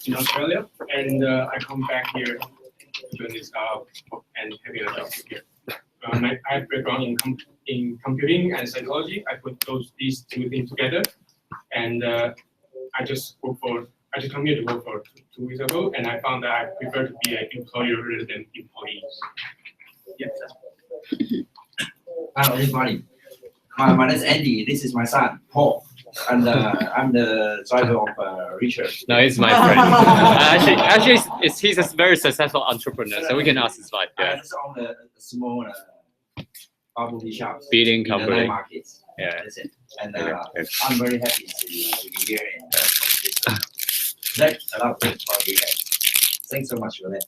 in Australia, and I come back here doing this and having a job here. I have background in computing and psychology. I put these two things together, and I just come here to work for 2 weeks ago, and I found that I prefer to be an employer rather than employee. Yes. Hello, everybody. My name is Andy. This is my son, Paul. And I'm the driver of Richard. No, he's my friend. Actually, he's a very successful entrepreneur, so we can ask his wife. I Yeah. just own a small bubble tea shop Beating in the company. night markets. Yeah. That's it. And Yeah. I'm very happy to be here and learn a lot from you guys. Thanks so much for that.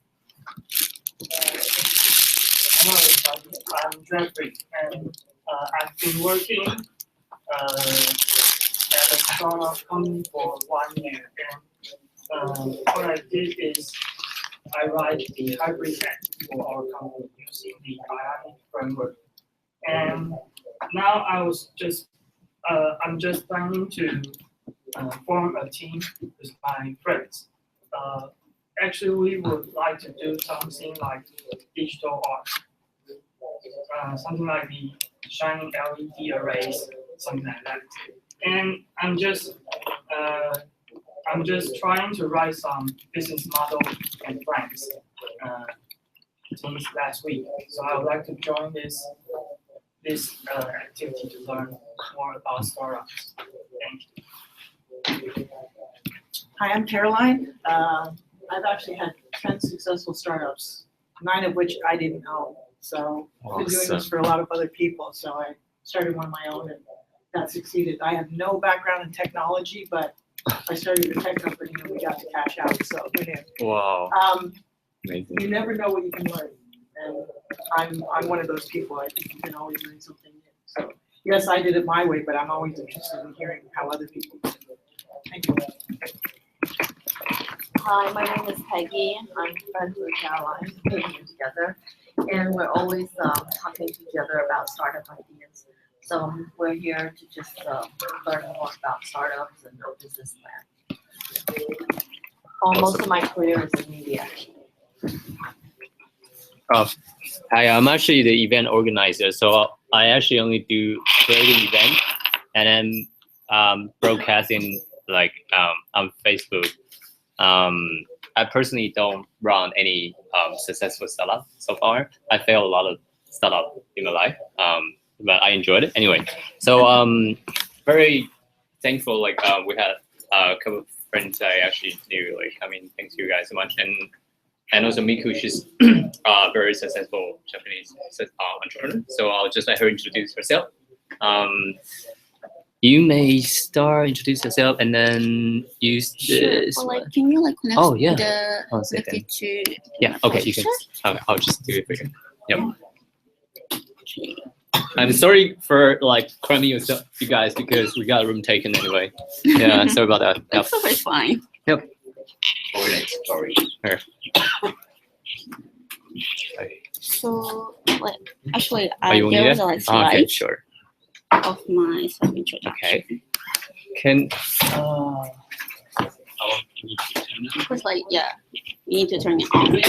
Hello, everybody. I'm Jeffrey, and I've been working at a startup company for 1 year. And what I did is I write the hybrid app for our company using the Ionic framework. And now I'm just planning to form a team with my friends. Actually, we would like to do something like digital art. Something like the shining LED arrays, something like that. And I'm just trying to write some business model and plans since last week. So I would like to join this activity to learn more about startups. Thank you. Hi, I'm Caroline. I've actually had 10 successful startups, 9 of which I didn't know. So I've been doing this for a lot of other people. So I started one of my own and that succeeded. I have no background in technology, but I started a tech company and we got to cash out. So Wow. Amazing. you never know what you can learn. And I'm one of those people. I think you can always learn something new. So yes, I did it my way, but I'm always interested in hearing how other people do it. Thank you. Hi, my name is Peggy. I'm friends with Caroline, working together, and we're always talking together about startup ideas. So we're here to just learn more about startups and our business plan. Most of my career is in media. Hi, I'm actually the event organizer, so I actually only do creating events and then broadcasting like on Facebook. I personally don't run any successful startup so far. I failed a lot of startup in my life, but I enjoyed it anyway. So very thankful. Like we had a couple of friends I actually knew. Like I mean, thanks to you guys so much, and also Miku. She's a very successful Japanese entrepreneur. So I'll just let her introduce herself. You may introduce yourself and then use this. Or like, can you like connect Oh, yeah. the One second. to Yeah. Okay. You can. Okay, I'll just do it for you. Yep. okay. I'm sorry for like cramming you guys because we got a room taken anyway. Yeah. Sorry about that. Yep. It's always fine. Yep. Sorry. Here. So like actually Are you on there was here? like Okay. slides Sure. of my self introduction. Okay. Can. Of course, like yeah, you need to turn it on.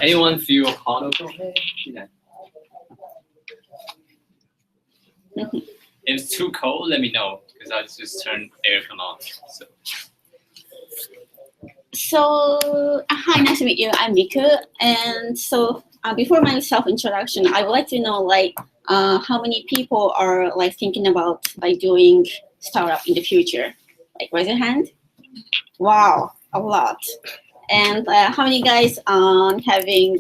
Anyone feel hot okay? Yeah. If it's too cold, let me know because I just turned aircon on. So hi, nice to meet you. I'm Miku, and so before my self introduction, I would like to know like how many people are like thinking about like doing startup in the future. Like raise your hand. Wow, a lot. And how many guys having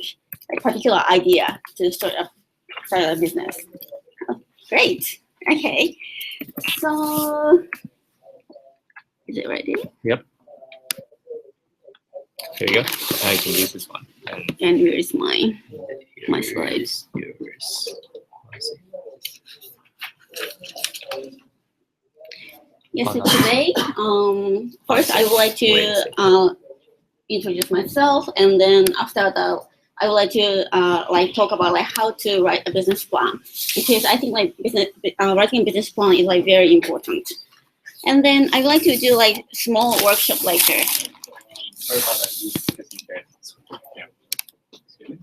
a particular idea to start a business? Great. Okay. So is it ready? Yep. Here you go. I can use this one. And where is my My slides? Yours. Yes, so today, first I would like to introduce myself, and then after that, I would like to like talk about like how to write a business plan, because I think like writing a business plan is like very important. And then I would like to do like small workshop later. Sorry about that. Because you said, yeah. Excuse me.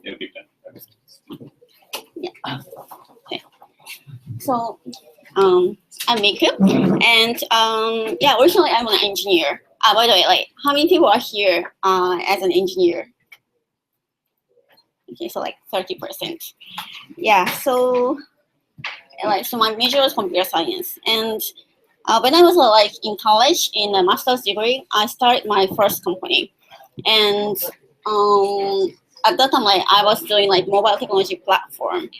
It'll be done. Yeah. Okay. So I'm Miku, and yeah, originally I'm an engineer. By the way, like how many people are here as an engineer? Okay, so like 30%. Yeah. So so my major was computer science, and when I was like in college in a master's degree, I started my first company, and at that time like I was doing like mobile technology platform,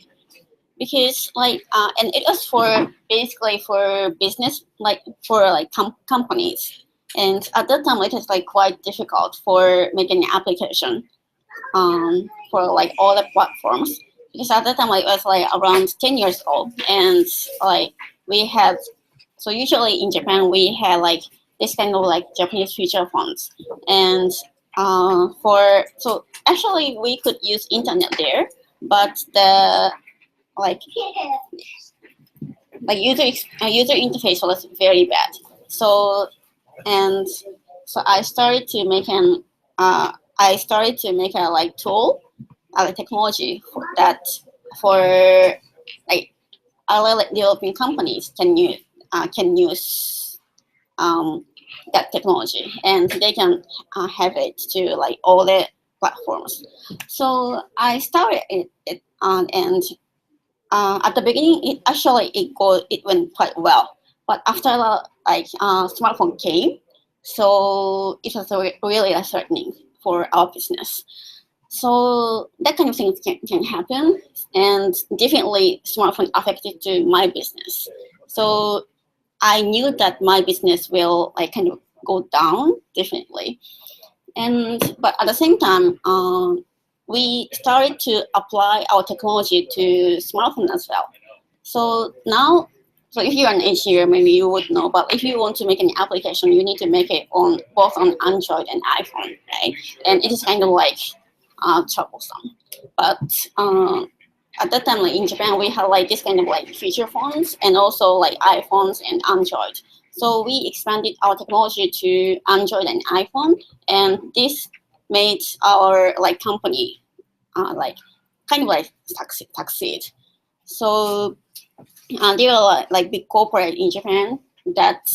because like and it was for basically for business, like for like companies, and at that time it was like quite difficult for making an application for like all the platforms, because at that time like, it was like around 10 years old, and like we had, so usually in Japan we had like this kind of like Japanese feature phones, and so actually we could use internet there, but the like user interface was very bad. So I started to make a like tool, like technology for like other like developing companies can use that technology, and they can have it to like all the platforms. So I started it and at the beginning it went quite well, but after like smartphone came, so it was really threatening for our business. So that kind of thing can happen, and definitely smartphone affected to my business. So I knew that my business will like kind of go down definitely, but at the same time we started to apply our technology to smartphone as well. So now, so if you're an engineer, maybe you would know, but if you want to make an application, you need to make it on both on Android and iPhone, right? And it is kind of like troublesome. But at that time, like in Japan, we had like this kind of like feature phones and also like iPhones and Android. So we expanded our technology to Android and iPhone, and this made our like company like kind of like succeed. So there were like big corporate in Japan that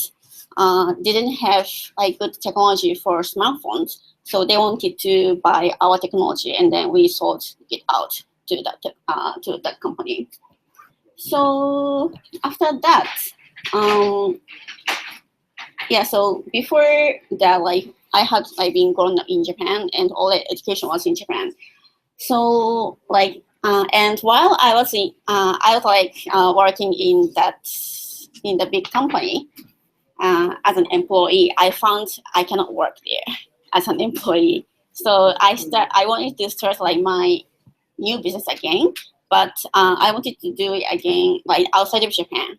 didn't have like good technology for smartphones, so they wanted to buy our technology, and then we sold it out to that company. So after that, yeah. So before that, like I had like been growing up in Japan, and all the education was in Japan. So like and while I was working in the big company as an employee, I found I cannot work there as an employee. So I wanted to start like my new business again, but I wanted to do it again like outside of Japan,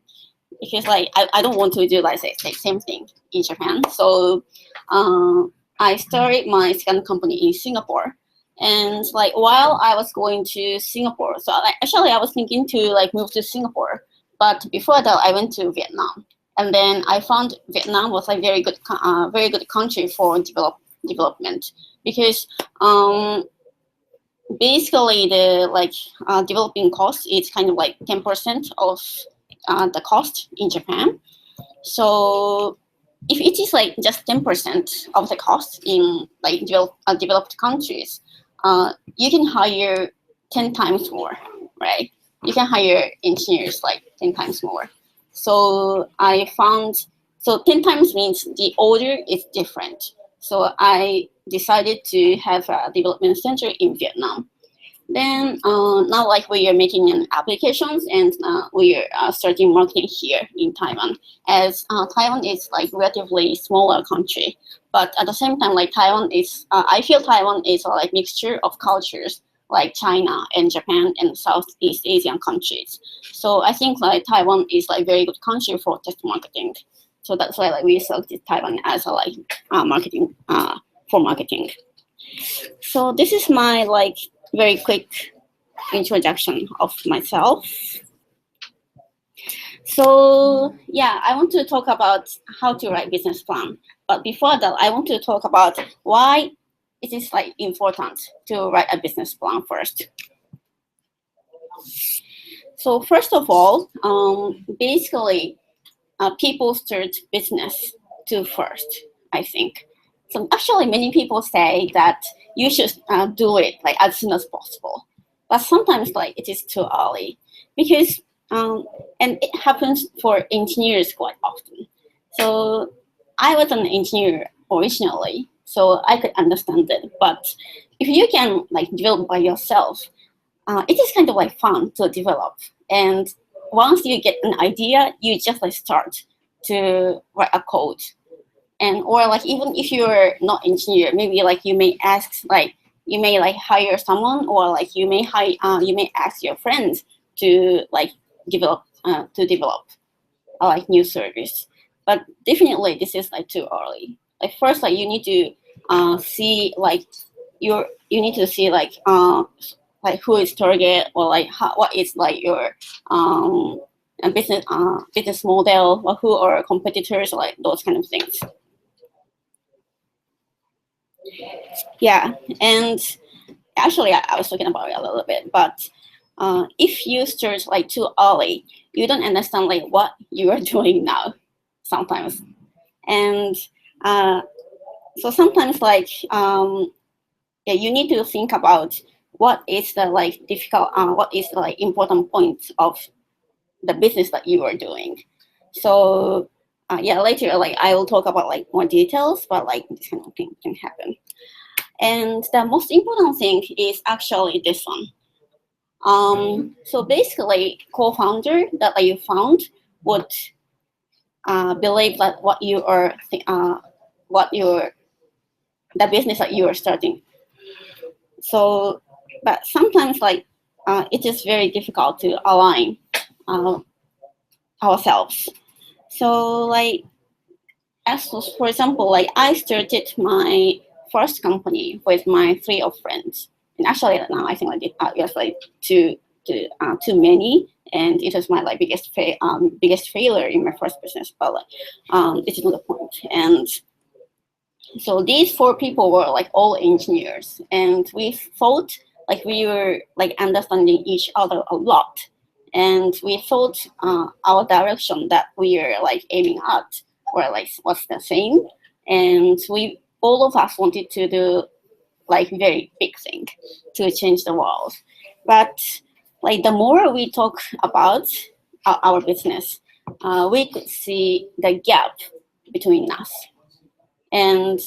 because like I don't want to do like same thing in Japan. So I started my second company in Singapore. And like while I was going to Singapore, so actually I was thinking to like move to Singapore, but before that I went to Vietnam, and then I found Vietnam was like very good country for development, because basically the like developing cost is kind of like 10% of the cost in Japan. So if it is like just 10% of the cost in like developed countries, you can hire 10 times more, right? You can hire engineers like 10 times more. So I found, so 10 times means the order is different. So I decided to have a development center in Vietnam. Then now like we are making an applications, and we are starting marketing here in Taiwan, as Taiwan is like relatively smaller country, but at the same time like Taiwan is I feel Taiwan is like mixture of cultures like China and Japan and Southeast Asian countries. So I think like Taiwan is like very good country for test marketing. So that's why like we selected Taiwan as a like marketing for marketing. So this is my like very quick introduction of myself. So yeah, I want to talk about how to write business plan. But before that, I want to talk about why it is like important to write a business plan first. So first of all, basically, people start business to first, I think. So actually, many people say that you should do it like as soon as possible, but sometimes like it is too early because and it happens for engineers quite often. So I was an engineer originally, so I could understand it. But if you can like develop by yourself, it is kind of like fun to develop. And once you get an idea, you just like start to write a code. And or like even if you're not engineer, maybe like you may ask like you may like hire someone or like you may ask your friends to like develop like new service. But definitely this is like too early. Like first like you need to see like you need to see like who is target or like what is like your business model or who are competitors, like those kind of things. Yeah, and actually I was talking about it a little bit, but if you start like too early, you don't understand like what you are doing now sometimes. And so sometimes like yeah, you need to think about what is the like difficult, what is the like important points of the business that you are doing. So yeah, later like I will talk about like more details, but like this kind of thing can happen. And the most important thing is actually this one. So basically, co-founder that you found would believe that the business that you are starting. So, but sometimes like it is very difficult to align ourselves. So like, for example, like I started my first company with my 3 of friends, and actually now I think it was like too many, and it was my like biggest failure in my first business. But like, it is not the point. And so these 4 people were like all engineers, and we thought like we were like understanding each other a lot, and we thought our direction that we are like aiming at or like was the same, and we all of us wanted to do like very big thing to change the world. But like the more we talk about our business, we could see the gap between us, and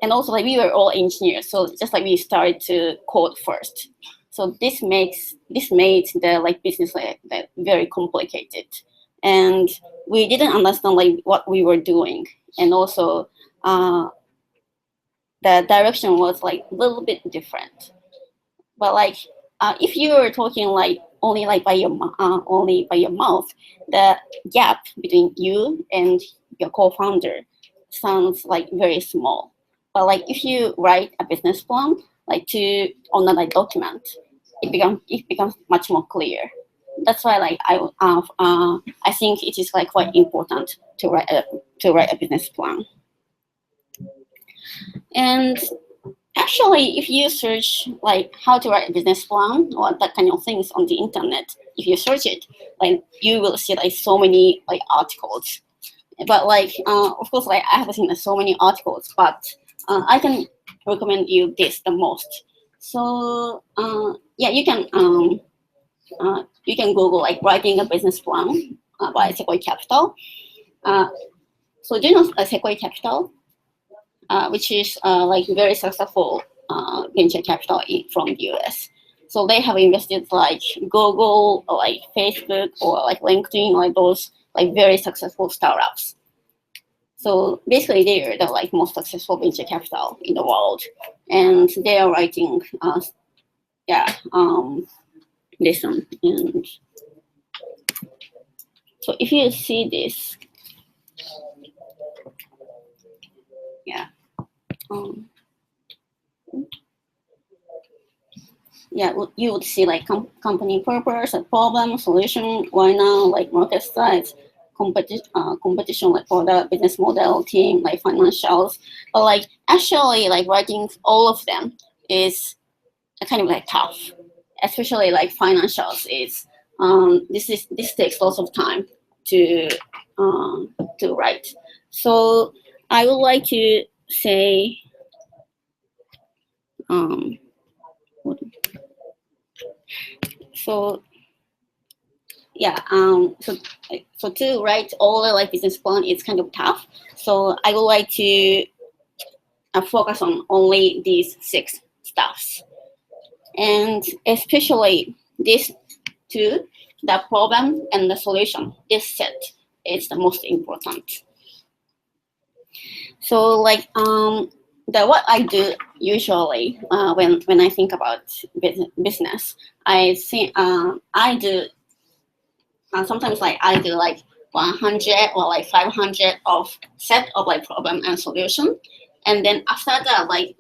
also like we were all engineers, so just like we started to code first. So this made the like business like very complicated, and we didn't understand like what we were doing, and also the direction was like a little bit different. But like if you are talking like only by your mouth, the gap between you and your co-founder sounds like very small. But like if you write a business plan like on a like document, it becomes much more clear. That's why like I think it is like quite important to write a business plan. And actually, if you search like how to write a business plan or that kind of things on the internet, if you search it, like you will see like so many like articles. But like of course, like I have seen so many articles, but I can recommend you this the most. So yeah, you can Google like writing a business plan by Sequoia Capital. So do you know Sequoia Capital? Which is like very successful venture capital from the US. So they have invested like Google or like Facebook or like LinkedIn, like those like very successful startups. So basically they are the like most successful venture capital in the world, and they are writing this one. And so if you see this, yeah. yeah, you would see like company purpose, a problem, solution, why now, like market size, competition, like product, business model, team, like financials. But like actually, like writing all of them is kind of like tough, especially like financials. Is this takes lots of time to write. So I would like to say. So yeah, so to write all the like business plan is kind of tough. So I would like to focus on only these 6 stuffs, and especially these 2, the problem and the solution. This set is the most important. So like what I do usually when I think about business, I think I do sometimes like I do like 100 or like 500 of set of like problem and solution, and then after that like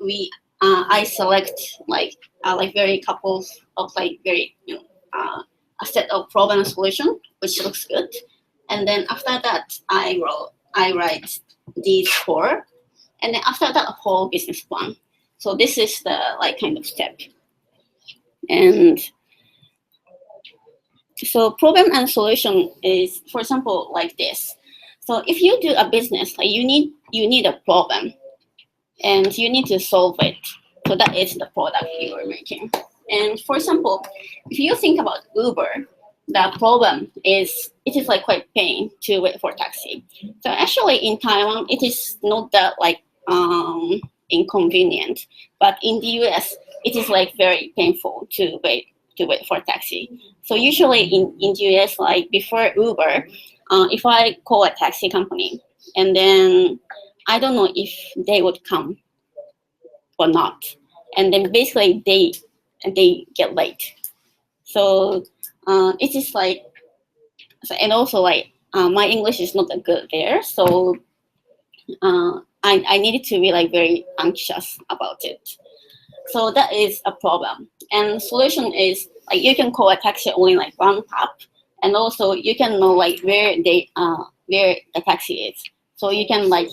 I select like very couples of like very a set of problem and solution which looks good, and then after that I write these 4, and then after that a whole business plan. So this is the like kind of step. And so problem and solution is, for example, like this. So if you do a business, like you need a problem and you need to solve it. So that is the product you are making. And for example, if you think about Uber, the problem is it is like quite pain to wait for taxi. So actually in Taiwan, it is not that like inconvenient, but in the US, it is like very painful to wait for taxi. So usually in the US, like before Uber, if I call a taxi company and then I don't know if they would come or not, and then basically they get late. So it is like, and also like my English is not that good there, so I needed to be like very anxious about it. So that is a problem. And solution is like you can call a taxi only like one tap, and also you can know like where the taxi is. So you can like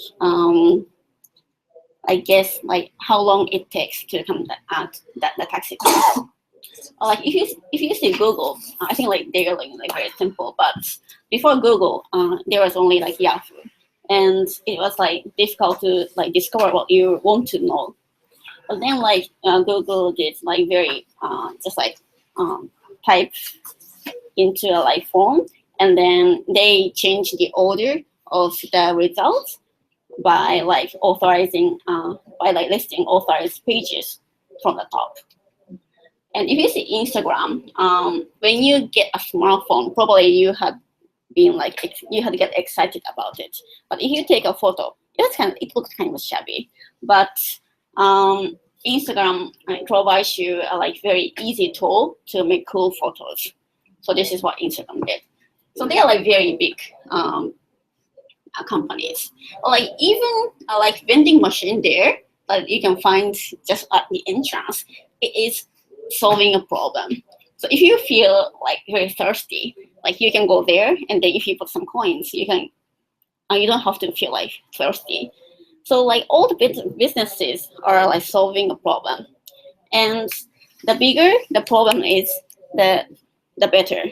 I guess like how long it takes to come the taxi comes. Like if you see Google, I think like they are like very simple. But before Google, there was only like Yahoo, and it was like difficult to like discover what you want to know. But then like Google did like very just like type into a like form, and then they changed the order of the results by like authorizing by like listing authorized pages from the top. And if you see Instagram, when you get a smartphone, probably you have been like you had to get excited about it. But if you take a photo, it looks kind of shabby. But Instagram provides you a like very easy tool to make cool photos. So this is what Instagram did. So they are like very big companies. Like even like vending machine there that you can find just at the entrance, it is solving a problem. So if you feel like very thirsty, like you can go there, and then if you put some coins, you don't have to feel like thirsty. So like all the businesses are like solving a problem, and the bigger the problem is, the better.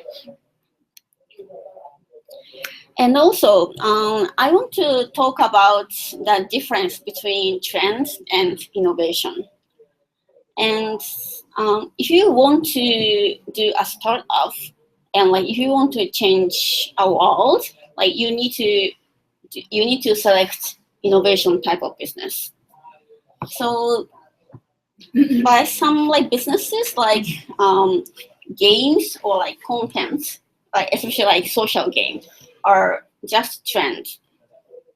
And also, I want to talk about the difference between trends and innovation. And if you want to do a startup, and like if you want to change a world, like you need to select innovation type of business. So by some like businesses like games or like content, like especially like social games, are just trend.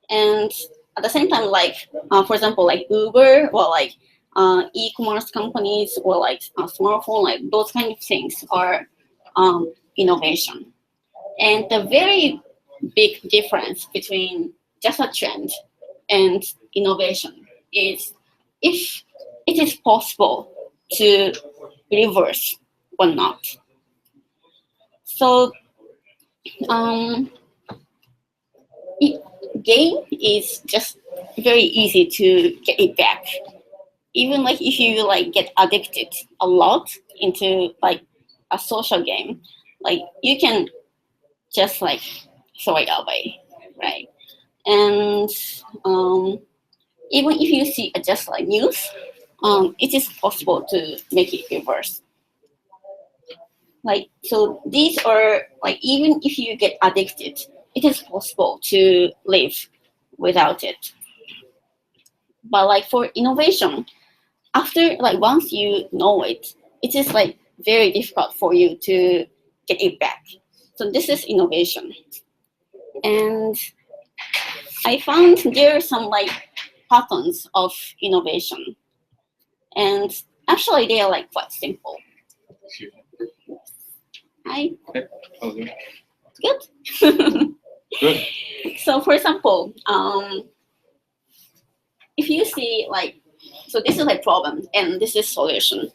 And at the same time, like for example, like Uber or like e-commerce companies or like a smartphone, like those kind of things are innovation. And the very big difference between just a trend and innovation is if it is possible to reverse or not. So game is just very easy to get it back. Even like if you like get addicted a lot into like a social game, like you can just like throw it away, right? And even if you see just like news, it is possible to make it reverse. Like, so these are like, even if you get addicted, it is possible to live without it. But like for innovation, after like once you know it, it is like very difficult for you to get it back. So this is innovation. And I found there are some like patterns of innovation. And actually they are like quite simple. Hi. Okay. Good. Good. So for example, if you see like, so this is a problem and this is solution.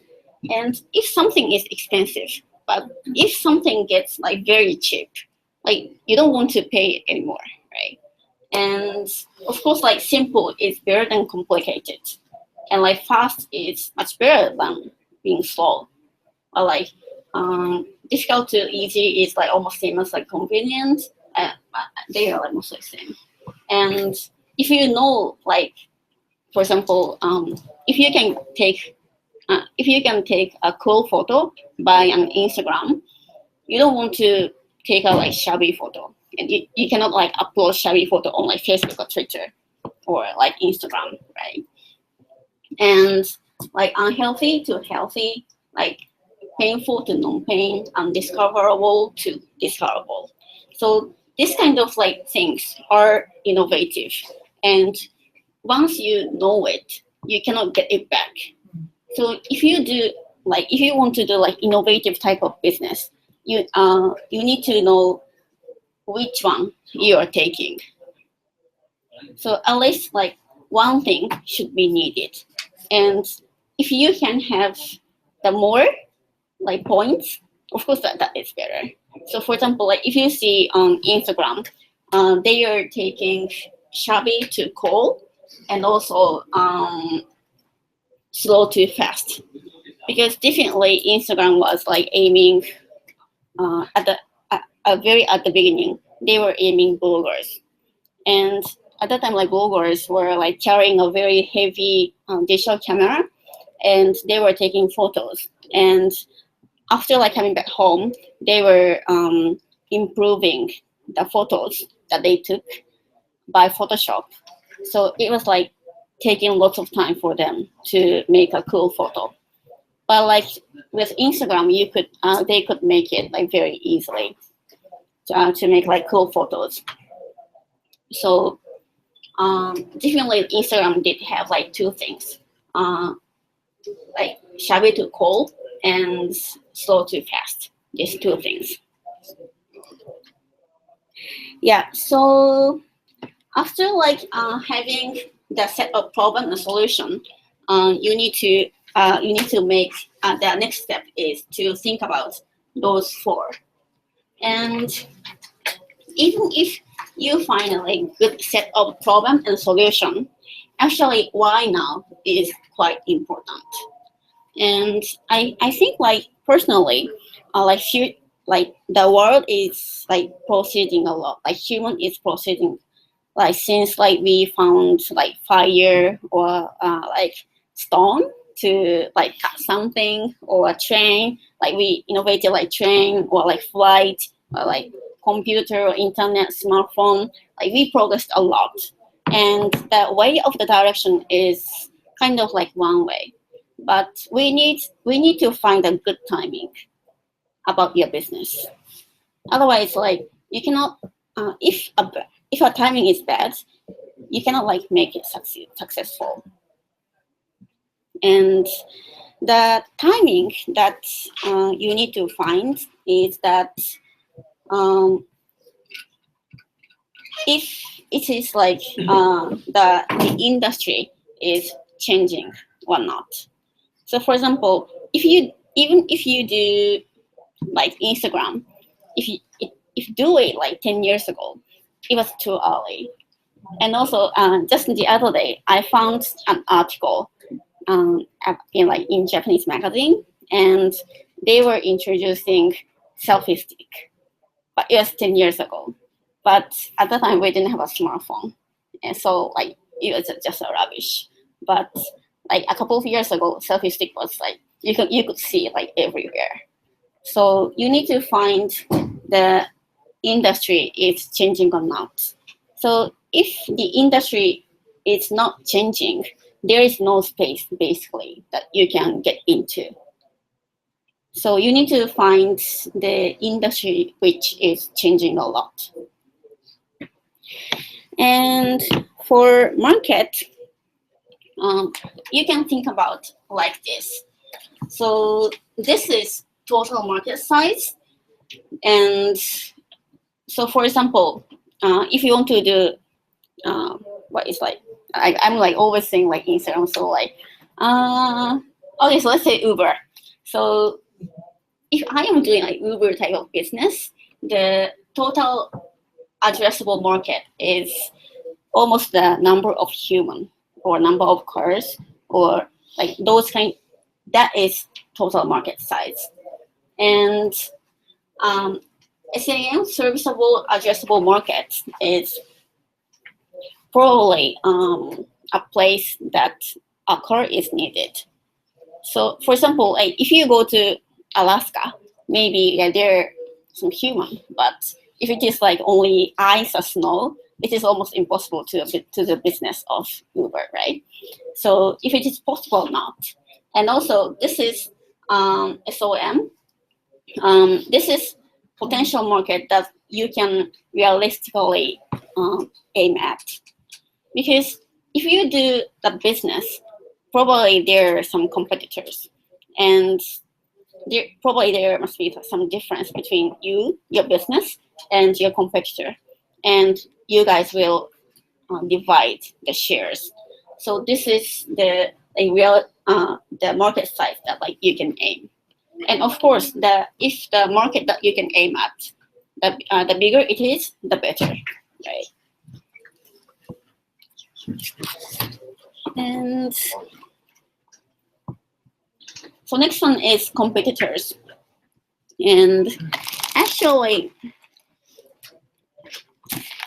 And if something is expensive, but if something gets like very cheap, like you don't want to pay it anymore, right? And of course, like simple is better than complicated. And like fast is much better than being slow. Or like difficult to easy is like almost same as like convenient. They are like mostly the same. And if you know, like, for example, if you can take a cool photo by an Instagram, you don't want to take a like shabby photo, and you cannot like upload shabby photo on like Facebook or Twitter or like Instagram, right? And like unhealthy to healthy, like painful to non-pain, undiscoverable to discoverable. So this kind of like things are innovative, and once you know it, you cannot get it back. So if you want to do like innovative type of business, you need to know which one you are taking. So at least like one thing should be needed, and if you can have the more like points, of course that is better. So for example, like if you see on Instagram, they are taking shabby to cool, and also slow to fast, because definitely Instagram was like aiming at the beginning, they were aiming bloggers, and at that time like bloggers were like carrying a very heavy digital camera, and they were taking photos, and after like coming back home, they were improving the photos that they took by Photoshop. So it was like taking lots of time for them to make a cool photo. But like with Instagram, they could make it like very easily to make like cool photos. So definitely Instagram did have like two things, like shabby to cool and slow to fast. These two things. Yeah. So after like having the set of problem and solution, you need to make the next step is to think about those four. And even if you find a like good set of problem and solution, actually why now is quite important. And I think like personally, like the world is like proceeding a lot. Like human is proceeding like since like we found like fire or like stone to like cut something, or a train, like we innovated like train or like flight or like computer or internet, smartphone, like we progressed a lot. And the way of the direction is kind of like one way, but we need to find a good timing about your business. Otherwise, like you cannot, if our timing is bad, you cannot like make it successful. And the timing that you need to find is that if it is like the industry is changing or not. So for example, if even if you do like Instagram, if you do it like 10 years ago, it was too early. And also, just the other day, I found an article in Japanese magazine, and they were introducing selfie stick, but it was 10 years ago. But at that time, we didn't have a smartphone, and so like it was just a rubbish. But like a couple of years ago, selfie stick was like you could see it like everywhere. So you need to find the industry is changing or not. So if the industry is not changing, there is no space basically that you can get into. So you need to find the industry which is changing a lot. And for market, you can think about like this. So this is total market size. And so for example, if you want to do what is like, I'm like always saying like Instagram, so like, okay, so let's say Uber. So if I am doing like Uber type of business, the total addressable market is almost the number of human or number of cars or like those kind, that is total market size. And SAM, serviceable addressable market, is probably a place that a car is needed. So for example, like if you go to Alaska, maybe there are some human, but if it is like only ice or snow, it is almost impossible to the business of Uber, right? So if it is possible or not. And also this is SOM. This is potential market that you can realistically aim at. Because if you do the business, probably there are some competitors, and there must be some difference between you, your business, and your competitor, and you guys will divide the shares. So this is the market size that like you can aim. And of course, if the market that you can aim at, the bigger it is, the better, right? And so next one is competitors. And actually,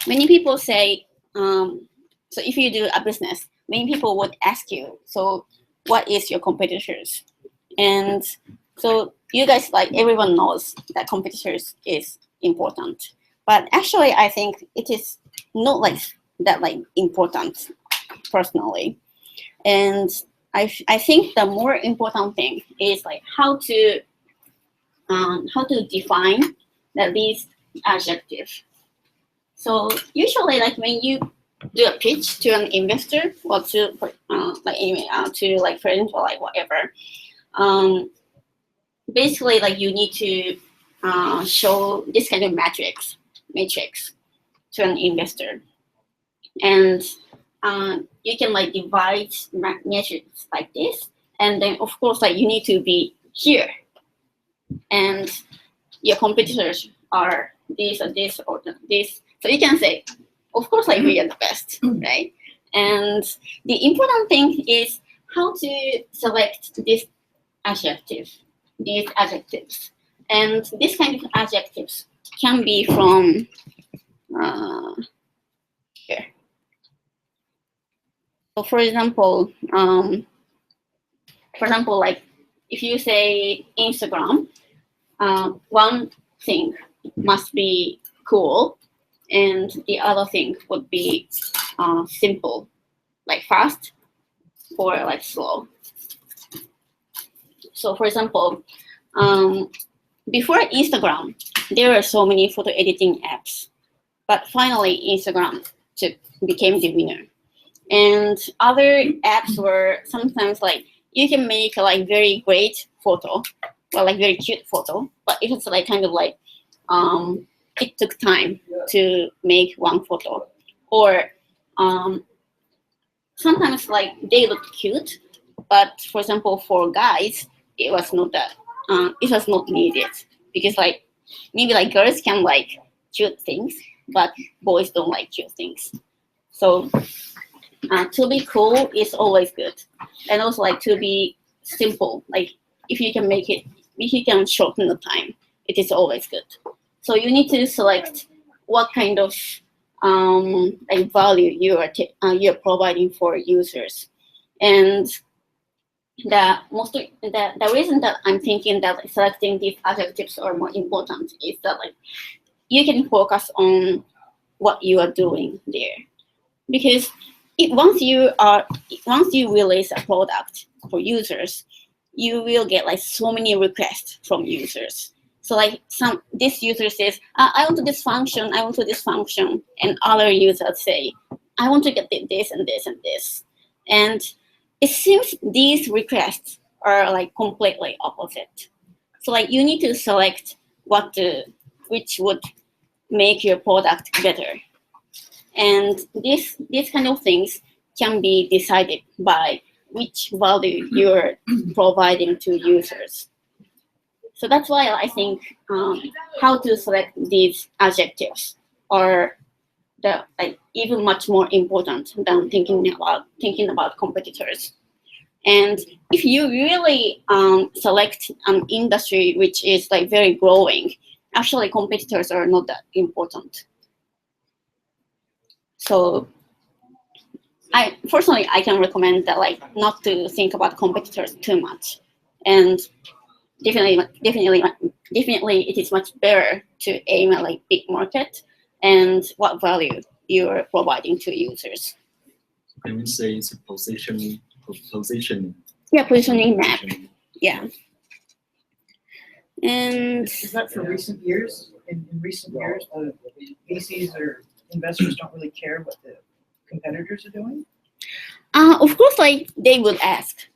many people say, so if you do a business, many people would ask you, so what is your competitors? And so you guys, like everyone knows that competitors is important. But actually, I think it is not like that like important personally. And I think the more important thing is like how to define these adjectives. So usually, like when you do a pitch to an investor or to like friends or like whatever, basically like you need to show this kind of matrix to an investor, and you can like divide matrix like this, and then of course like you need to be here, and your competitors are this or this or this. So you can say, of course, like we are the best, right? And the important thing is how to select these adjectives. And this kind of adjectives can be from here. So for example, like if you say Instagram, one thing must be cool, and the other thing would be simple, like fast or like slow. So for example, before Instagram, there were so many photo editing apps, but finally Instagram became the winner. And other apps were sometimes like you can make a like very great photo or like very cute photo, but it was like kind of like it took time to make one photo, or sometimes like they look cute, but for example for guys it was not that it was not needed because like maybe like girls can like choose things, but boys don't like choose things. So to be cool is always good, and also like to be simple. Like if you can make it, if you can shorten the time, it is always good. So you need to select what kind of like value you're providing for users, and the reason that I'm thinking that like, selecting these adjectives are more important is that like you can focus on what you are doing there, because once you release a product for users, you will get like so many requests from users. So like this user says, I want this function, I want this function, and other users say, I want to get this and this and this. And it seems these requests are like completely opposite. So like you need to select which would make your product better. And these kind of things can be decided by which value you're providing to users. So that's why I think how to select these adjectives are even much more important than thinking about competitors. And if you really select an industry which is like very growing, actually competitors are not that important. So I can recommend that like not to think about competitors too much, and definitely it is much better to aim at like big market and what value you're providing to users. Can we say it's a positioning? Yeah, positioning map. Yeah. And Is that for recent years? In recent years, the VCs or investors don't really care what the competitors are doing? of course, like they would ask,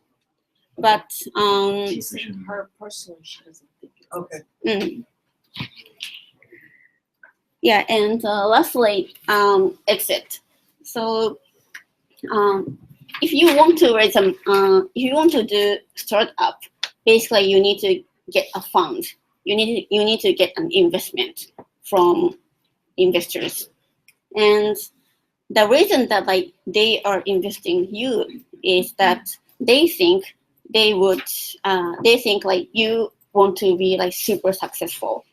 but She's saying her personally, she doesn't think. Okay. Yeah, and lastly, exit. So if you want to raise if you want to do startup, basically you need to get a fund. You need to get an investment from investors, and the reason that like they are investing you is that they think like you want to be like super successful,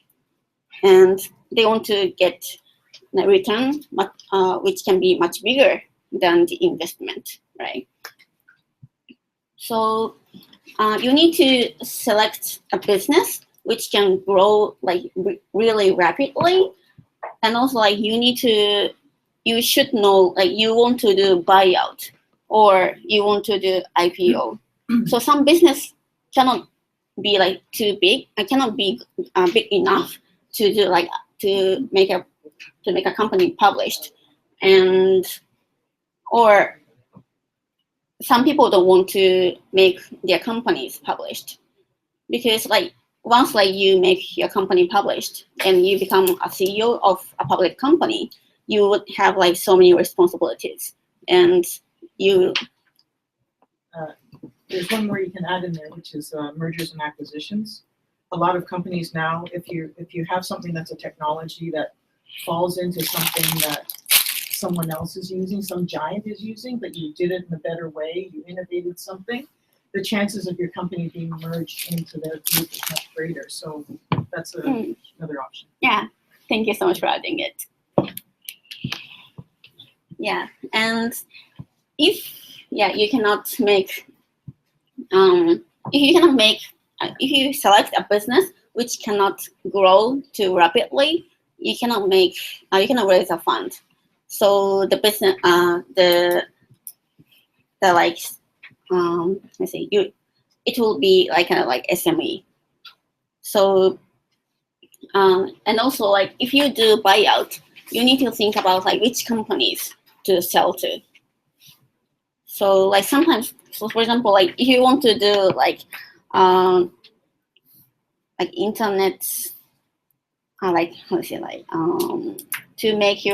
and they want to get a return which can be much bigger than the investment, right? So you need to select a business which can grow like really rapidly, and also like you should know like you want to do buyout or you want to do IPO. So some business cannot be like too big. I cannot be big enough to do like to make a company published, and or some people don't want to make their companies published, because like once like you make your company published and you become a CEO of a public company, you would have like so many responsibilities, and you there's one more you can add in there, which is mergers and acquisitions. A lot of companies now, if you have something that's a technology that falls into something that someone else is using, some giant is using, but you did it in a better way, you innovated something, the chances of your company being merged into their group is much greater. So that's another option. Yeah, thank you so much for adding it. Yeah, and if you cannot make if you select a business which cannot grow too rapidly, you cannot raise a fund. So the business it will be like kind of like SME. So and also like if you do buyout, you need to think about like which companies to sell to. So like sometimes, so for example, like if you want to do like internet, like how to say, like to make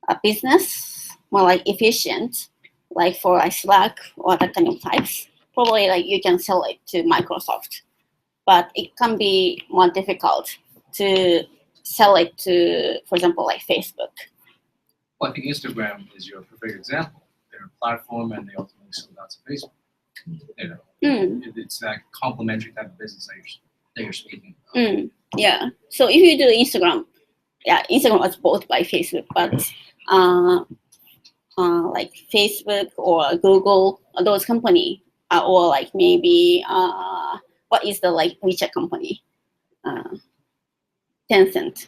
a business more like efficient, like for like Slack or that kind of types probably like you can sell it to Microsoft, but it can be more difficult to sell it to, for example, like Facebook. Well, I think Instagram is your perfect example. They're a platform and they ultimately sold out to Facebook. You know, it's that complementary type of business that you're speaking of. Yeah. So if you do Instagram, yeah, Instagram was bought by Facebook, but like Facebook or Google, those company, or like maybe what is the like WeChat company? Tencent.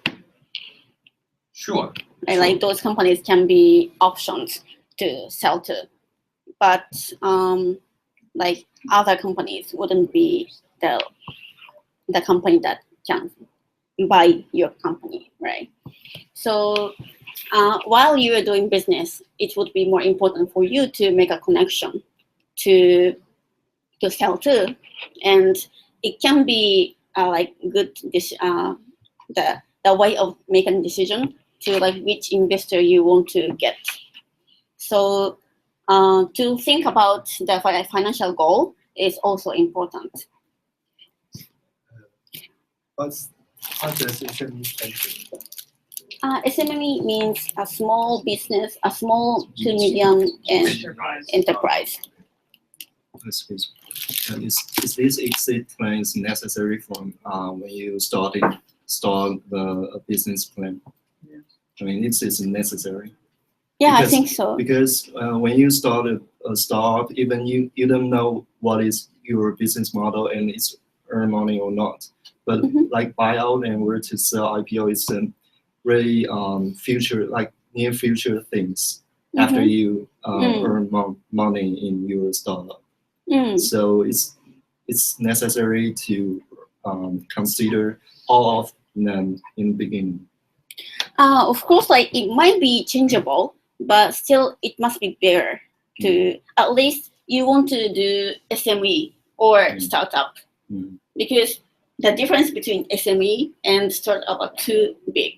Sure. Right? Like those companies can be options to sell to, but like other companies wouldn't be the company that can buy your company, right? So while you are doing business, it would be more important for you to make a connection to sell to, and it can be like good the way of making a decision to like which investor you want to get. So to think about the financial goal is also important. How does SME stand? SME means a small business, a small to medium enterprise. Excuse me. Is this exit plan is necessary from when you start the business plan? I mean, it's necessary. Yeah, Because- I think so. Because when you start a startup, even you don't know what is your business model and it's earn money or not. But like buyout and where to sell IPO is really future, like near future things after you earn money in your startup. So it's necessary to consider all of them in the beginning. Of course, like it might be changeable, but still it must be better to at least you want to do SME or startup because the difference between SME and startup are too big.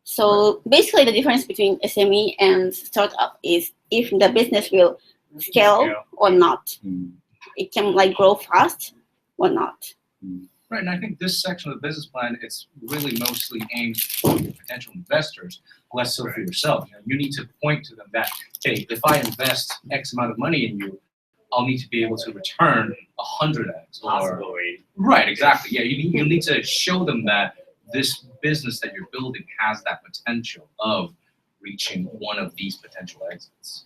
So basically the difference between SME and startup is if the business will scale or not. It can like grow fast or not. Right, and I think this section of the business plan, it's really mostly aimed for potential investors, less so for yourself. You need to point to them that, hey, if I invest X amount of money in you, I'll need to be able to return 100x. Right, exactly. Yeah, you need to show them that this business that you're building has that potential of reaching one of these potential exits.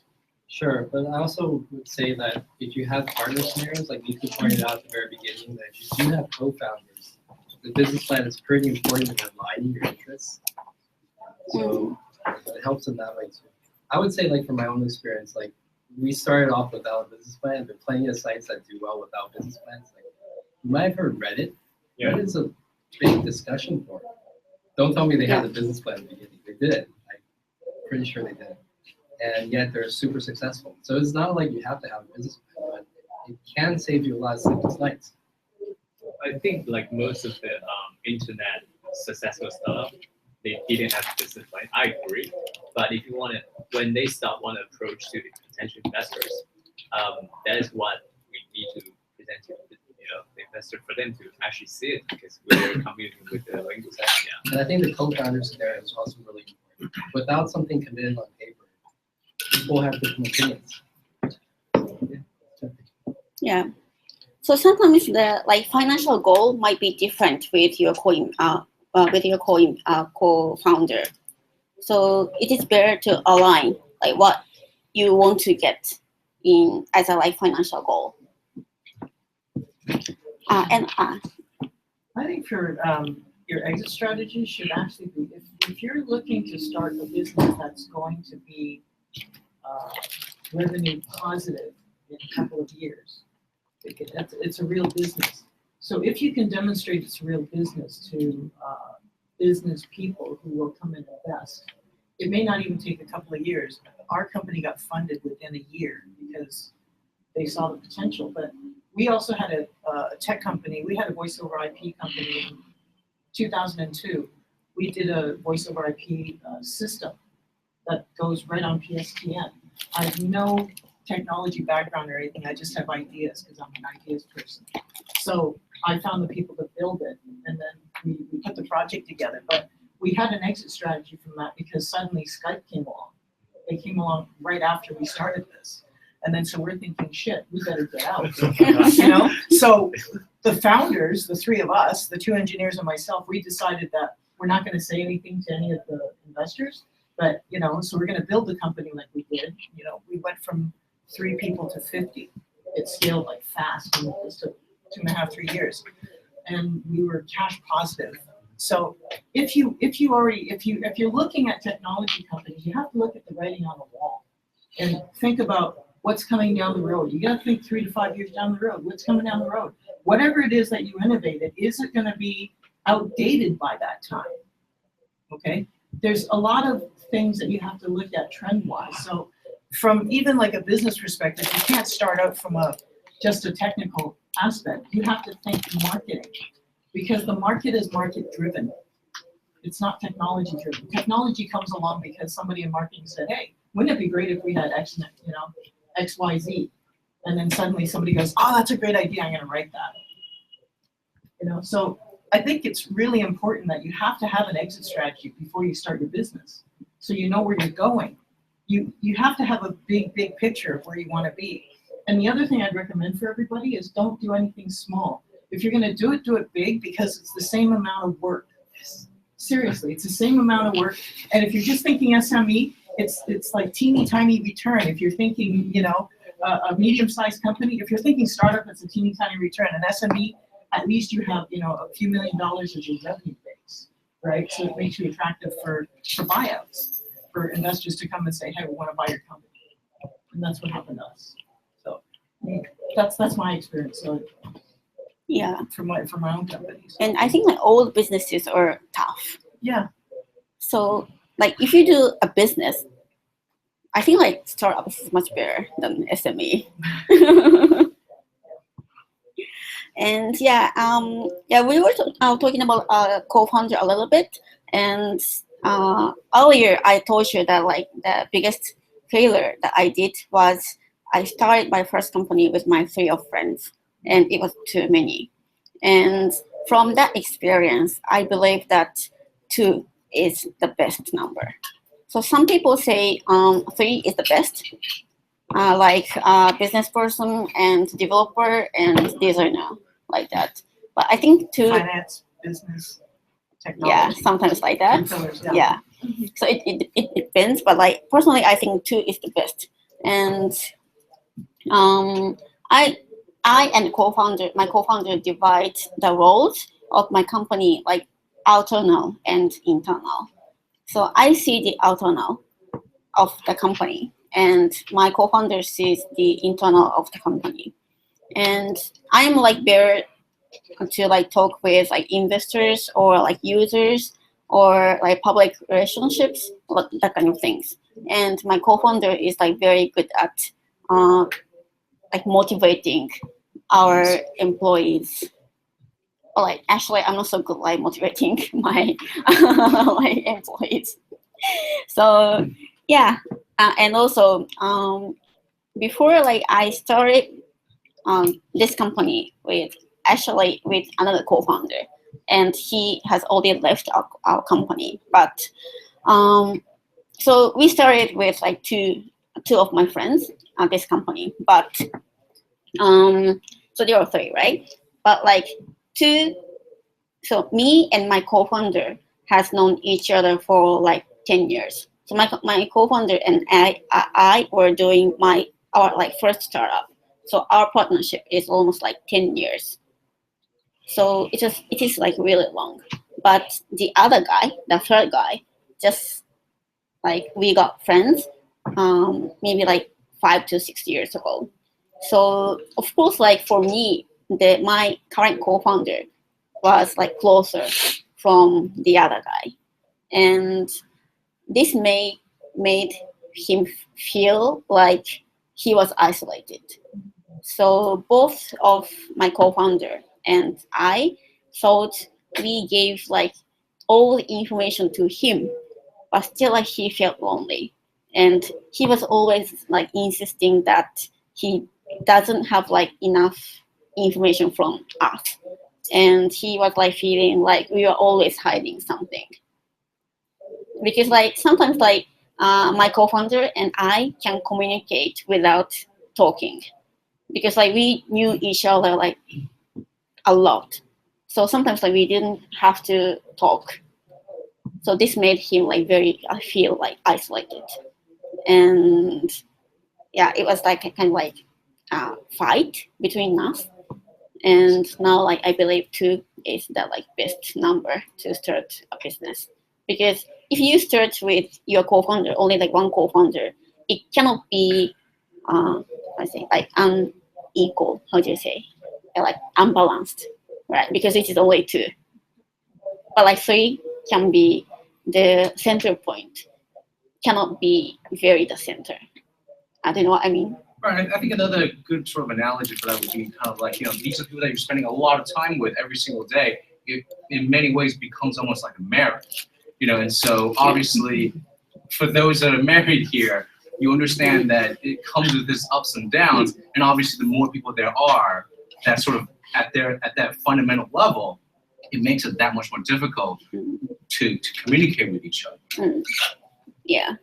Sure, but I also would say that if you have partner scenarios, like Niku pointed out at the very beginning, that if you do have co-founders, the business plan is pretty important in aligning your interests. So it helps in that way too. I would say, like from my own experience, like we started off without a business plan. There are plenty of sites that do well without business plans. Like you might have heard Reddit. Yeah. Reddit's a big discussion forum. Don't tell me they had a business plan at the beginning. They did. I'm pretty sure they did. And yet they're super successful. So it's not like you have to have a business plan, but it can save you a lot of sleepless nights. I think like most of the internet successful startup, they didn't have a business plan. I agree, but if you want to, when they start one approach to the potential investors, that is what we need to present to the investor for them to actually see it because we're communicating with the language. Yeah. And I think the co-founders there is also really important. Without something committed on paper, people have different opinions. Yeah. So sometimes the like financial goal might be different with your co-founder. So it is better to align like what you want to get in as a like financial goal. I think for your exit strategy should actually be if you're looking to start a business that's going to be revenue positive in a couple of years, it's a real business. So if you can demonstrate it's a real business to business people who will come and invest, it may not even take a couple of years. Our company got funded within a year because they saw the potential. But we also had a tech company. We had a voice over IP company in 2002. We did a voice over IP system that goes right on PSTN. I have no technology background or anything. I just have ideas because I'm an ideas person. So I found the people to build it, and then we put the project together. But we had an exit strategy from that because suddenly Skype came along. They came along right after we started this. And then so we're thinking, shit, we better get out. You know? So the founders, the three of us, the two engineers and myself, we decided that we're not going to say anything to any of the investors. But, you know, so we're going to build the company like we did. You know, we went from 3 people to 50. It scaled like fast in just 2.5, 3 years. And we were cash positive. So if you're looking at technology companies, you have to look at the writing on the wall and think about what's coming down the road. You got to think 3 to 5 years down the road. What's coming down the road? Whatever it is that you innovated, is it going to be outdated by that time? Okay. There's a lot of things that you have to look at trend-wise. So from even like a business perspective, you can't start out from just a technical aspect. You have to think marketing, because the market is market-driven. It's not technology-driven. Technology comes along because somebody in marketing said, hey, wouldn't it be great if we had X, you know, X, Y, Z? And then suddenly somebody goes, oh, that's a great idea, I'm gonna write that. You know, so I think it's really important that you have to have an exit strategy before you start your business, so you know where you're going. You have to have a big picture of where you want to be. And the other thing I'd recommend for everybody is don't do anything small. If you're going to do it big, because it's the same amount of work. Seriously, it's the same amount of work. And if you're just thinking SME, it's like teeny tiny return. If you're thinking, you know, a medium-sized company, if you're thinking startup, it's a teeny tiny return. An SME, at least you have, you know, a few $1 million as your revenue base, right? So it makes you attractive for buyouts, for investors to come and say, hey, we want to buy your company. And that's what happened to us. So that's my experience. So Yeah. for my own companies. And I think like all businesses are tough. Yeah. So like if you do a business, I think like startup is much better than SME. And we were talking about co-founder a little bit, and earlier I told you that like the biggest failure that I did was I started my first company with my 3 of friends, and it was too many. And from that experience, I believe that 2 is the best number. So some people say 3 is the best, like business person and developer and designer, like that. But I think 2, Finance, business, technology. yeah, sometimes like that. Pillars, Yeah. So it depends, but like personally, I think 2 is the best. And I and my co-founder divide the roles of my company like internal and internal. So I see the internal of the company, and my co-founder sees the internal of the company. And I'm like there to like talk with like investors or like users or like public relationships, that kind of things. And my co-founder is like very good at like motivating our employees. Or like actually, I'm not so good like motivating my like employees. So yeah, and also before like I started this company with another co-founder, and he has already left our company. But so we started with like two of my friends at this company, but so there are 3, right? But like 2, so me and my co-founder has known each other for like 10 years. So my co-founder and I were doing our like first startup. So our partnership is almost like 10 years. So it is like really long. But the other guy, the third guy, just like we got friends maybe like 5 to 6 years ago. So of course, like for me, my current co-founder was like closer from the other guy, and this made him feel like he was isolated. So both of my co-founder and I thought we gave like all the information to him, but still like he felt lonely. and he was always like insisting that he doesn't have like enough information from us, and he was like feeling like we were always hiding something, because like sometimes like my co-founder and I can communicate without talking, because like we knew each other like a lot, so sometimes like we didn't have to talk. So this made him like I feel like isolated, and yeah, it was like a kind of like fight between us. And now like I believe 2 is the like best number to start a business, because if you start with your co-founder, only like one co-founder, it cannot be I think like unequal. How do you say? Like unbalanced, right? Because it is only 2, but like 3 can be the center point, cannot be very the center. I don't know what I mean. Right, I think another good sort of analogy for that would be kind of like, these are people that you're spending a lot of time with every single day. It in many ways becomes almost like a marriage, and so obviously for those that are married here, you understand that it comes with this ups and downs, and obviously the more people there are that sort of at that fundamental level, it makes it that much more difficult to communicate with each other. Yeah.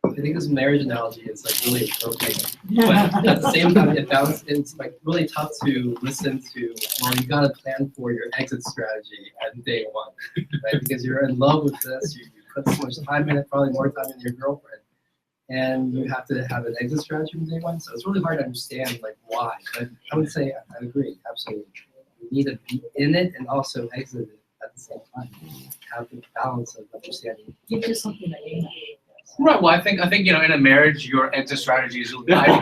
I think this marriage analogy is like really appropriate, but at the same time, it's like really tough to listen to. Well, you gotta plan for your exit strategy at day 1, right? Because you're in love with this, you put so much time in it, probably more time in your girlfriend, and you have to have an exit strategy from day 1. So it's really hard to understand like why. But I would say I agree, absolutely. You need to be in it and also exit it at the same time. Have the balance of understanding. Give you something that you know. Right. Well, I think in a marriage, your exit strategy is you'll die.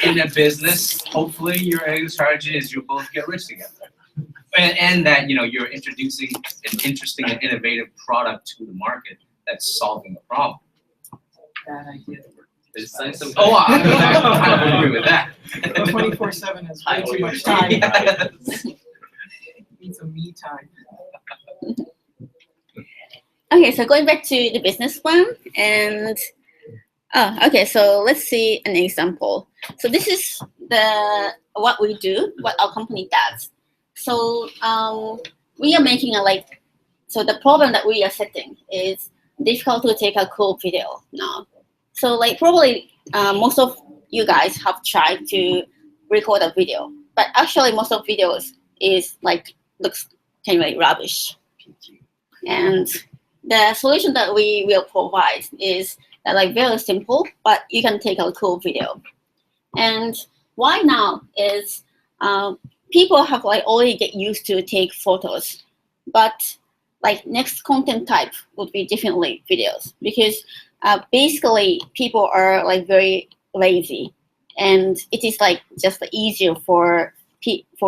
In a business, hopefully, your exit strategy is you'll both get rich together, and that you're introducing an interesting and innovative product to the market that's solving the problem. Bad idea. Oh, I kind of agree with that. 24/7 is way too much time. Yes. Need some me time. Okay, so going back to the business plan, and okay, so let's see an example. So this is what we do, what our company does. So we are making so the problem that we are setting is difficult to take a cool video now. So like probably most of you guys have tried to record a video, but actually most of videos is like looks kind of like rubbish. And the solution that we will provide is like very simple, but you can take a cool video. And why now is people have like already get used to take photos, but like next content type would be definitely videos, because basically people are like very lazy, and it is like just easier for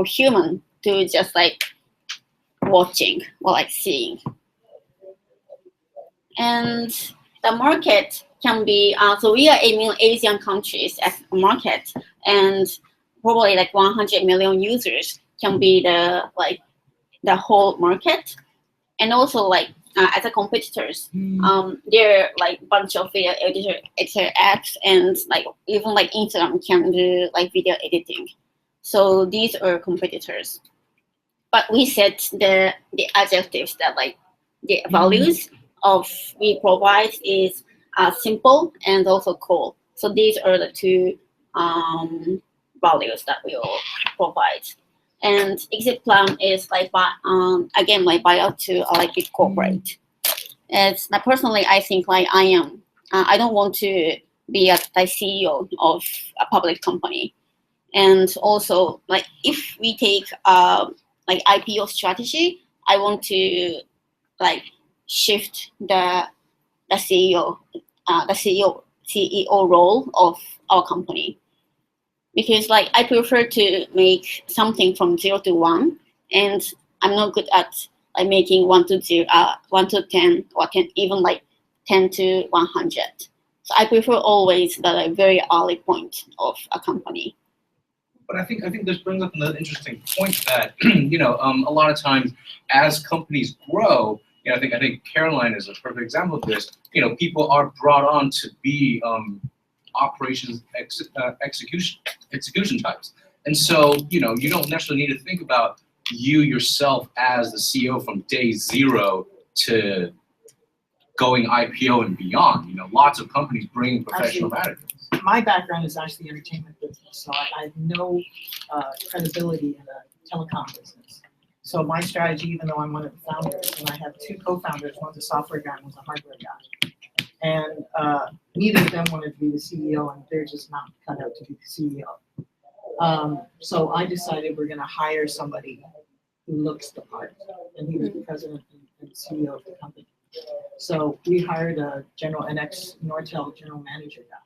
human to just like watching or like seeing. And the market can be, so we are aiming Asian countries as a market, and probably like 100 million users can be the whole market. And also like as a competitors, there are like bunch of video editor apps, and like even like Instagram can do like video editing. So these are competitors. But we set the adjectives that like the values of we provide is simple and also cool. So these are the 2 values that we will provide. And exit plan is like again like buyout to like big corporate. It's like personally I think like I don't want to be a CEO of a public company. And also like if we take like IPO strategy, I want to like shift the CEO role of our company, because like I prefer to make something from 0 to 1, and I'm not good at like making 1 to 10, or 10, even like 10 to 100. So I prefer always the like very early point of a company. But I think this brings up another interesting point that a lot of times as companies grow, you know, I think Caroline is a perfect example of this. You know, people are brought on to be operations execution types. And so, you know, you don't necessarily need to think about you yourself as the CEO from day zero to going IPO and beyond. You know, lots of companies bring professional managers. My background is actually the entertainment business, so I have no credibility in the telecom business. So my strategy, even though I'm one of the founders, and I have two co-founders, one's a software guy and one's a hardware guy. And neither of them wanted to be the CEO, and they're just not cut out to be the CEO. So I decided we're gonna hire somebody who looks the part, and he was the president and CEO of the company. So we hired a an ex-Nortel general manager guy.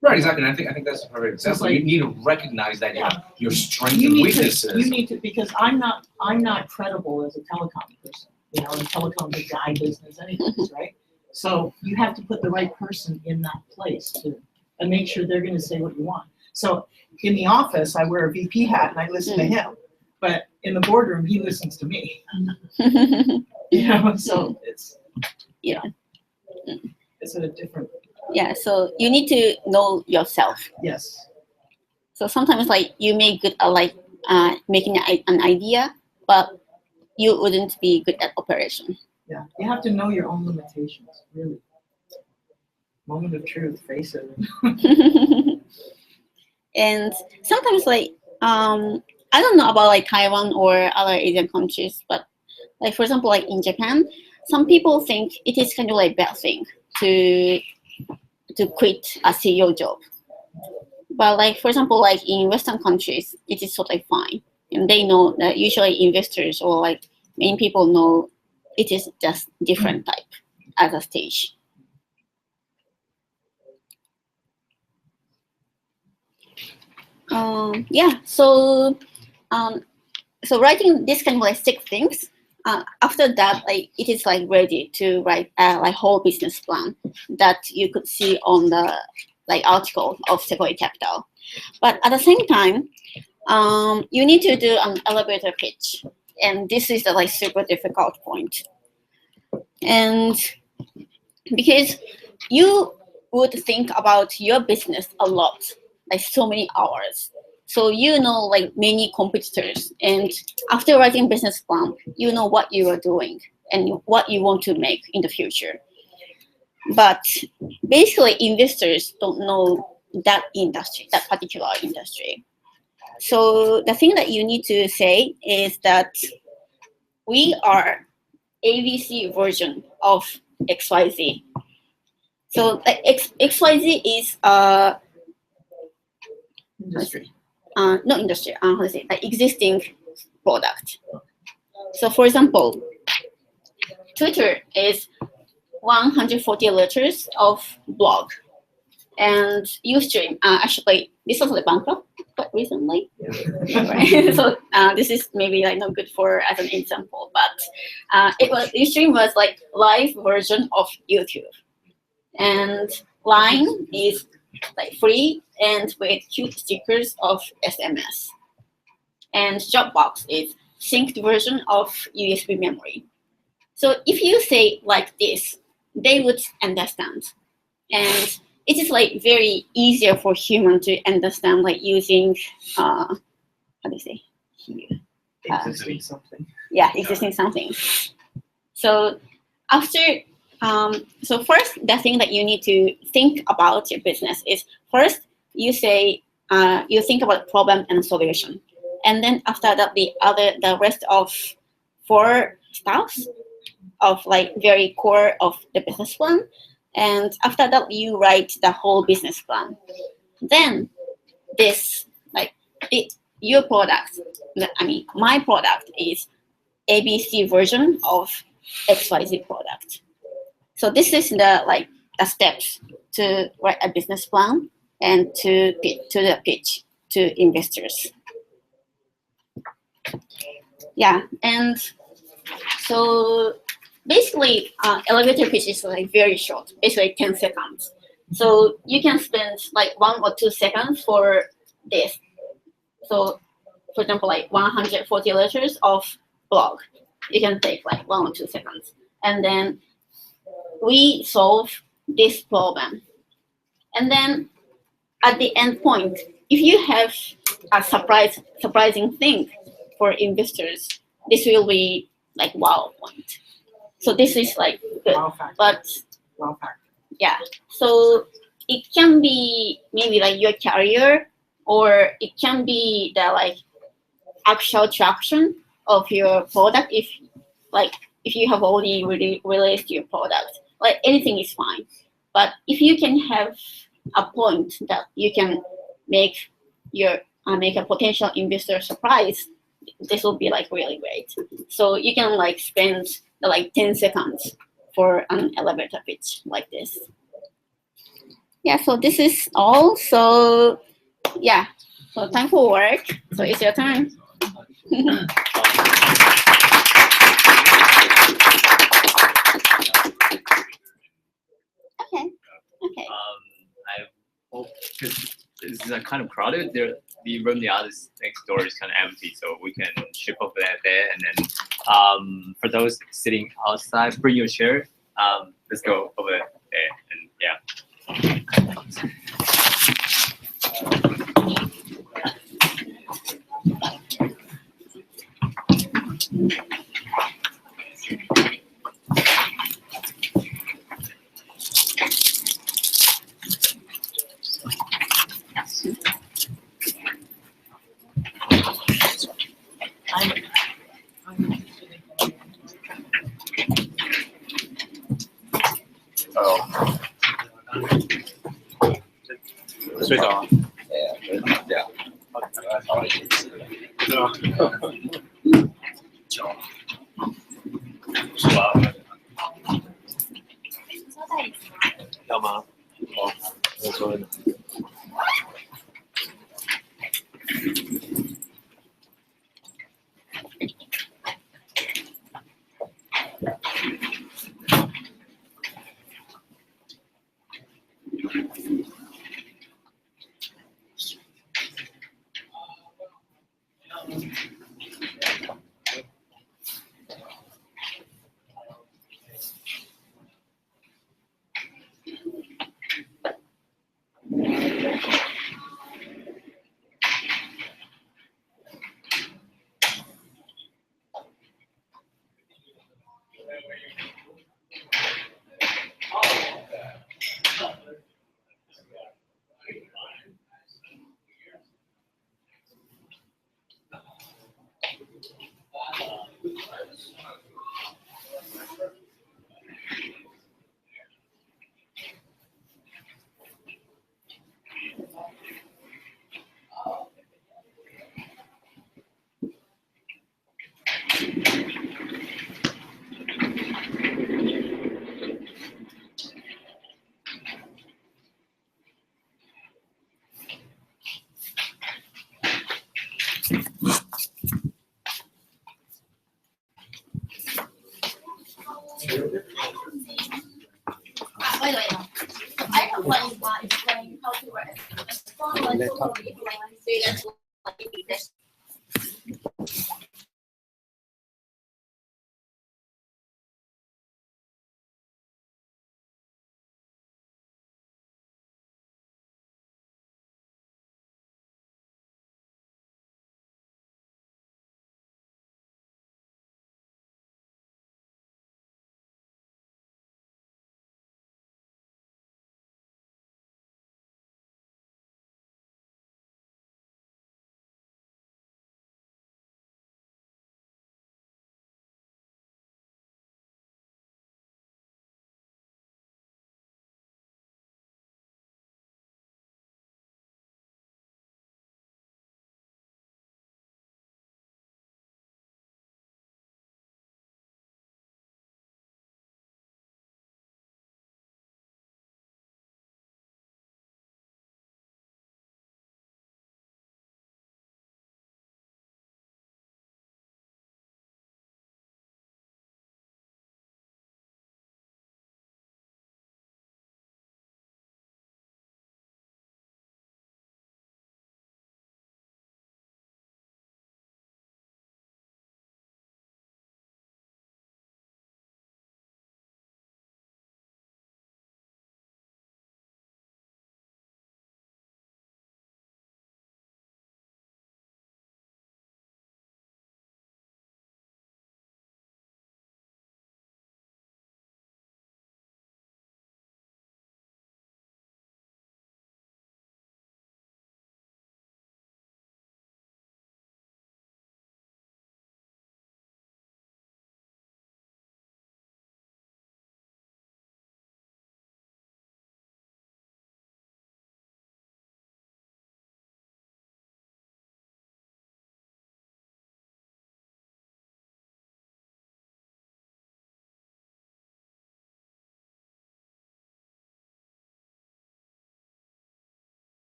Right, exactly. And I think that's a perfect example. like- You need to recognize that, you know, your strengths You and need weaknesses. to, you need to, because I'm not credible as a telecom person, you know, and telecom is a guy business anyways, right? So you have to put the right person in that place and make sure they're gonna say what you want. So in the office, I wear a VP hat and I listen to him, but in the boardroom, he listens to me. You know, so it's, Yeah. it's a different, Yeah, so you need to know yourself. yes. So sometimes like you may good at like making an idea, but you wouldn't be good at operation. Yeah, you have to know your own limitations, really. Moment of truth, face it. And sometimes like I don't know about like Taiwan or other Asian countries, but like for example like in Japan, some people think it is kind of like bad thing to quit a CEO job. But like for example like in Western countries, it is totally fine, and they know that usually investors or like main people know it is just different type as a stage. Yeah, so writing this kind of like 6 things. After that, like it is like ready to write like whole business plan that you could see on the like article of Sequoia Capital. But at the same time, you need to do an elevator pitch, and this is the like super difficult point. And because you would think about your business a lot, like so many hours. So you know like many competitors, and after writing business plan, you know what you are doing and what you want to make in the future. But basically investors don't know that industry, that particular industry. So the thing that you need to say is that we are ABC version of XYZ. So like XYZ is Industry. not industry, how to say, like existing product. So for example, Twitter is 140 letters of blog, and Ustream actually this was like bankrupt quite recently. Right? So this is maybe like not good for as an example, but Ustream was like live version of YouTube, and Line is like free and with cute stickers of SMS, and Dropbox is synced version of USB memory. So if you say like this, they would understand, and it is like very easier for human to understand like using how do you say here? Existing something. Yeah, existing something. So after so first, the thing that you need to think about your business is first you say you think about problem and solution, and then after that the rest of 4 stuffs of like very core of the business plan, and after that you write the whole business plan. Then this like your product, I mean my product is ABC version of XYZ product. So this is the steps to write a business plan and to the pitch to investors. Yeah, and so basically elevator pitch is like very short, basically 10 seconds. So you can spend like 1 or 2 seconds for this. So for example, like 140 letters of blog, you can take like 1 or 2 seconds. and then we solve this problem. And then at the end point, if you have a surprising thing for investors, this will be like wow point. So this is like good, Wow factor. but Wow factor. yeah. So it can be maybe like your career, or it can be the like actual traction of your product. If you have already released your product, like anything is fine. But if you can have a point that you can make a potential investor surprise, this will be like really great. So you can like spend like 10 seconds for an elevator pitch like this. Yeah, so this is all. So yeah, so time for work. So it's your time. Okay. Okay. I hope because this is kind of crowded. The room the other next door is kind of empty, so we can ship over there. And then for those sitting outside, bring your chair. Let's go over there. And yeah. Wait. I have one explain how to work.